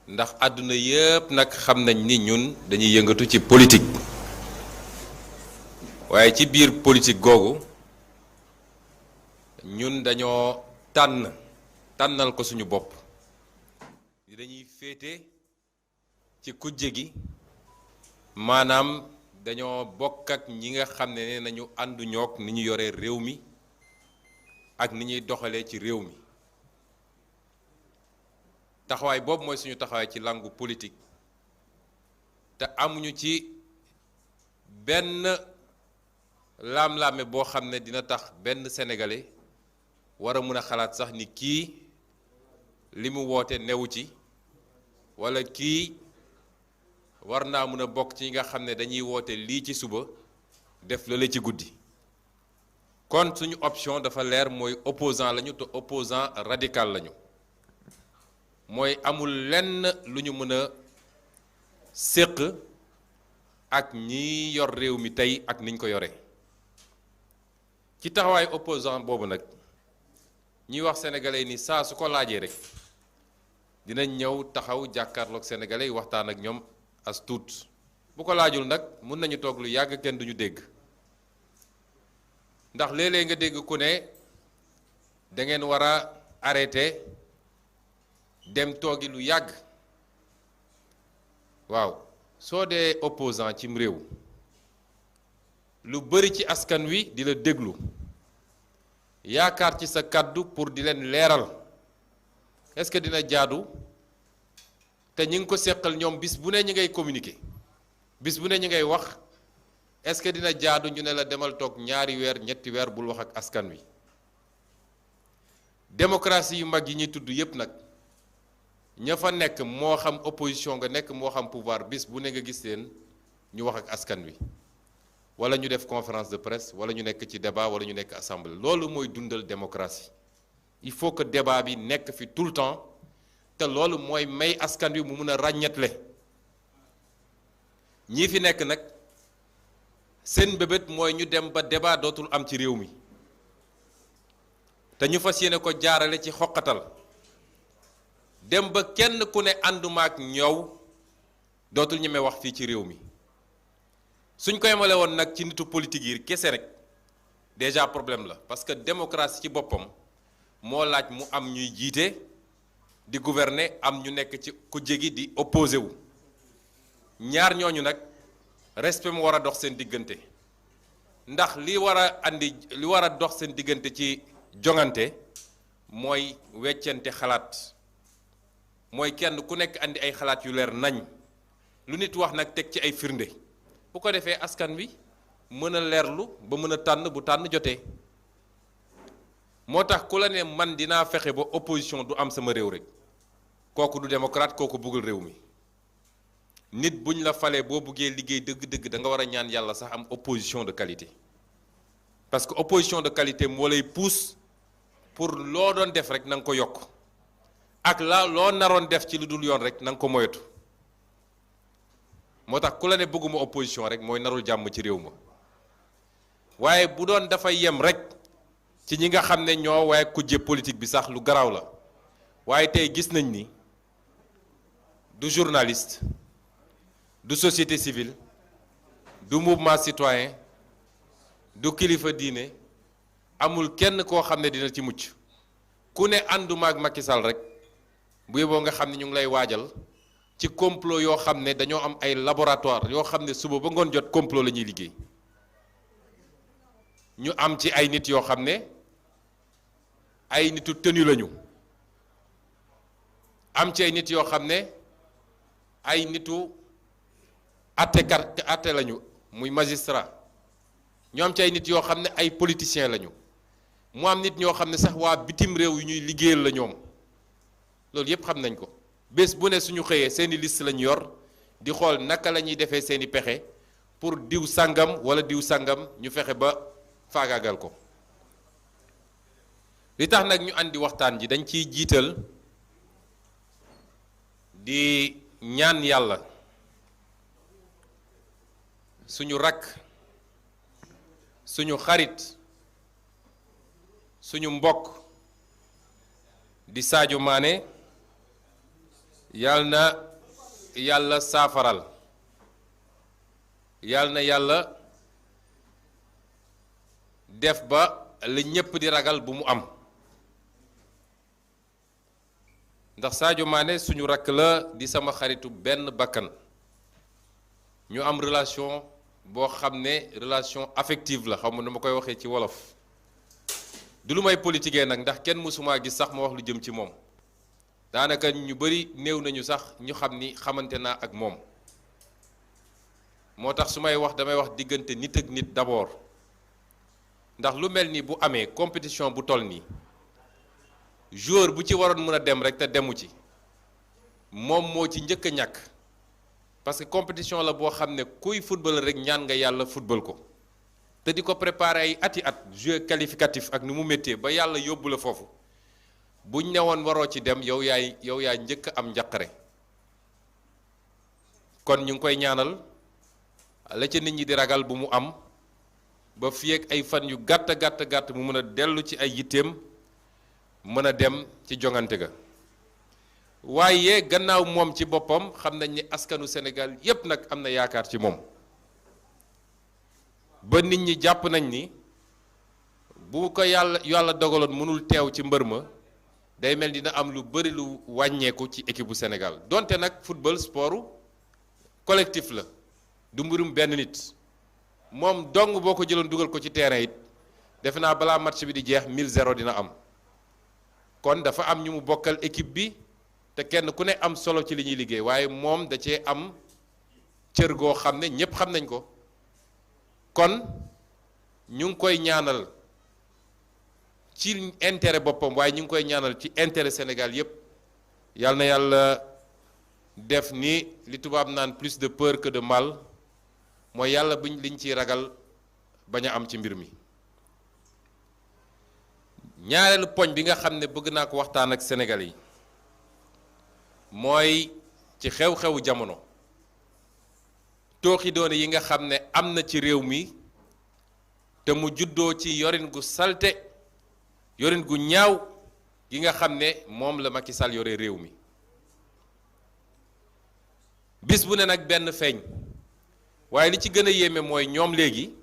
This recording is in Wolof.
ndax àdduna yépp nag xam nañ ni ñun dañuy yëngatu ci politique waaye ci biir politique googu ñun dañoo tànnal ko suñu bopp dañuy féete ci kujje gi maanaam dañoo bokk ak ñi nga xam ne nañu àndu ñook ni ñu yoree réew mi ak ni ñuy doxalee ci réew mi taxawaay boobu mooy suñu taxawaay ci langue politique te amuñu ci benn laam-laame boo xam ne dina tax benn sénégalais war a mën a xalaat sax ni kii li mu woote newu ci walla kii war naa mën a bokk ci ñi nga xam ne dañuy woote lii ci suba def lale ci guddi kon suñu option dafa leer mooy opposant lañu te opposant radical lañu mooy amul lenn lu ñu mën a séq ak ñi yor réew mi tey ak niñ ko yore ci taxawaay opposant boobu nag ñuy wax sénégalais ni saa su ko laajee rek dinañ ñëw taxaw jàkkaarloog sénégalais yi waxtaan ak ñoom as tuut bu ko laajul nag mun nañu toog lu yàgg kenn duñu dégg ndax léeg-léeg nga dégg ku ne da ngeen war a arrêté dem toogi lu yàgg waaw soo dee opposant cim réew lu bari ci askan wi di la déglu yaakaar ci sa kàddu pour di leen leeral est-ce que dina jaadu te ñi ngi ko seqal ñoom bis bu ne ñi ngay communiquer bis bu ne ñi ngay wax est-ce que dina jaadu ñu ne la demal toog ñaari weer ñetti weer bul wax ak askan wi démocratie yu mag yi ñuy tudd yépp nag ña fa nekk moo xam opposition nga nekk moo xam pouvoir bis bu ne nga gis leen ñu wax ak askan wi wala ñu def conférence de presse wala ñu nekk ci débat wala ñu nekk assemblée loolu mooy dundal démocratie il faut que débat bi nekk fi tout le temps te loolu mooy may askan wi mu mun a ràññetle ñii fi nekk nag seen mbébét mooy ñu dem ba débat dootul am ci réew mi te ñu fas yéene ko jaarale ci xoqatal dem ba kenn ku ne ànduma ak ñow dootul ñeme wax fii ci réew mi suñ ko yemale woon nag ci nitu politique yi kese rek déjà problème la parce que démocratie ci boppam moo laaj mu am ñuy jiite di gouverner am ñu nekk ci kujje gi di opposé wu ñaar ñooñu nag respect mu war a dox seen diggante ndax li war a dox seen diggante ci jongante mooy weccante xalaat mooy kenn ku nekk andi ay xalaat yu leer nañ lu nit wax nag teg ci ay firnde bu ko defee askan wi mën a leerlu ba mën a tànn bu tànn jotee moo tax ku la ne man dinaa fexe ba opposition du am sama réew rek kooku du démocrate kooku bëggul réew mi nit buñ la falee boo buggee liggéey dëgg-dëgg da nga war a ñaan yàlla sax am opposition de qualité parce que opposition de qualité moo lay pousse pour loo doon def rek na nga ko yokk ak loo naroon def ci lu dul yoon rek na nga ko moytu moo tax ku la ne bëgguma opposition rek mooy narul jàmm ci réew ma waaye bu doon dafay yem rek ci ñi nga xam ne ñoo waaye kujje politique bi sax lu garaaw la waaye tey gis nañ ni du journaliste du société civile du mouvement citoyen du kilifa diine amul kenn koo xam ne dina ci mucc ku ne ànduma ak Macky Sall rek bu yeboo nga xam ne ñu ngi lay waajal ci complot yoo xam ne dañoo am ay laboratoire yoo xam ne suba ba ngoon jot complot la ñuy liggéey ñu am ci ay nit yoo xam ne ay nitu tenu lañu am ci ay nit yoo xam ne ay nitu atte lañu muy magistrat ñu am ci ay nit yoo xam ne ay politiciens lañu mu am nit ñoo xam ne sax waa bitim réew yu ñuy liggéeyal la ñoom loolu yépp xam nañ ko bés bu ne suñu xëyee seeni liste lañu yor di xool naka la ñuy defee seeni pexe pour diw sangam wala diw sangam ñu fexe ba faagaagal ko li tax nag ñu andi waxtaan ji dañ ciy jiital di ñaan yàlla suñu rakk suñu xarit suñu mbokk di Sadio Mané yal na yàlla saafaral yal na yàlla def ba li ñépp di ragal bu mu am ndax Sadio Mané suñu rakk la di sama xaritu benn bakkan ñu am relation boo xam ne relation affective la xam na ma koy waxee ci wolof du lu may politiquer nag ndax kenn mësuma gis sax ma wax lu jëm ci moom daanaka ñu bari néew nañu sax ñu xam ni xamante naa ak moom moo tax su may wax damay wax diggante nit ak nit d'abord ndax lu mel ni bu amee compétition bu toll nii joueur bu ci waroon mën a dem rek te demu ci moom moo ci njëkk a ñàkk parce que compétition la boo xam ne kuy football rek ñaan nga yàlla football ko te di ko préparer ay ati at jeu qualificatif ak ni mu méttee ba yàlla yóbbu la foofu buñ newoon waroo ci dem yow yaay njëkk am njaqare kon ñu ngi koy ñaanal la ca nit ñi di ragal bu mu am ba fii ak ay fan yu gàtt gàtt mu mën a dellu ci ay yitteem mën a dem ci jongante ga waaye gannaaw moom ci boppam xam nañ ni askanu Sénégal yépp nag am na yaakaar ci moom ba nit ñi jàpp nañ ni bu ko yàlla dogaloon mënul teew ci mbër ma day mel dina am lu bari lu wàññeeku ci équipe bu Sénégal donte nag football sportu collectif la du mbirum benn nit moom dong boo ko jëloon dugal ko ci terrain it defe naa balaa match bi di jeex 1000-0 dina am kon dafa am ñu mu bokkal équipe bi te kenn ku ne am solo ci li ñuy liggéey waaye moom da cee am cër goo xam ne ñépp xam nañ ko kon ñu ngi koy ñaanal ci intérêt boppam waaye ñu ngi koy ñaanal ci intérêt Sénégal yépp yal na yàlla def ni li tubaab naan plus de peur que de mal mooy yàlla buñ liñ ciy ragal bañ a am ci mbir mi ñaareelu poñ bi nga xam ne bëgg naa ko waxtaan ak Sénégalais yi mooy ci xew-xewu jamono tooxi doone yi nga xam ne am na ci réew mi te mu juddoo ci yorin gu salte yorin gu ñaaw gi nga xam ne moom la Macky Sall yore réew mi bis bu ne nag benn feeñ waaye li ci gën a yéeme mooy ñoom léegi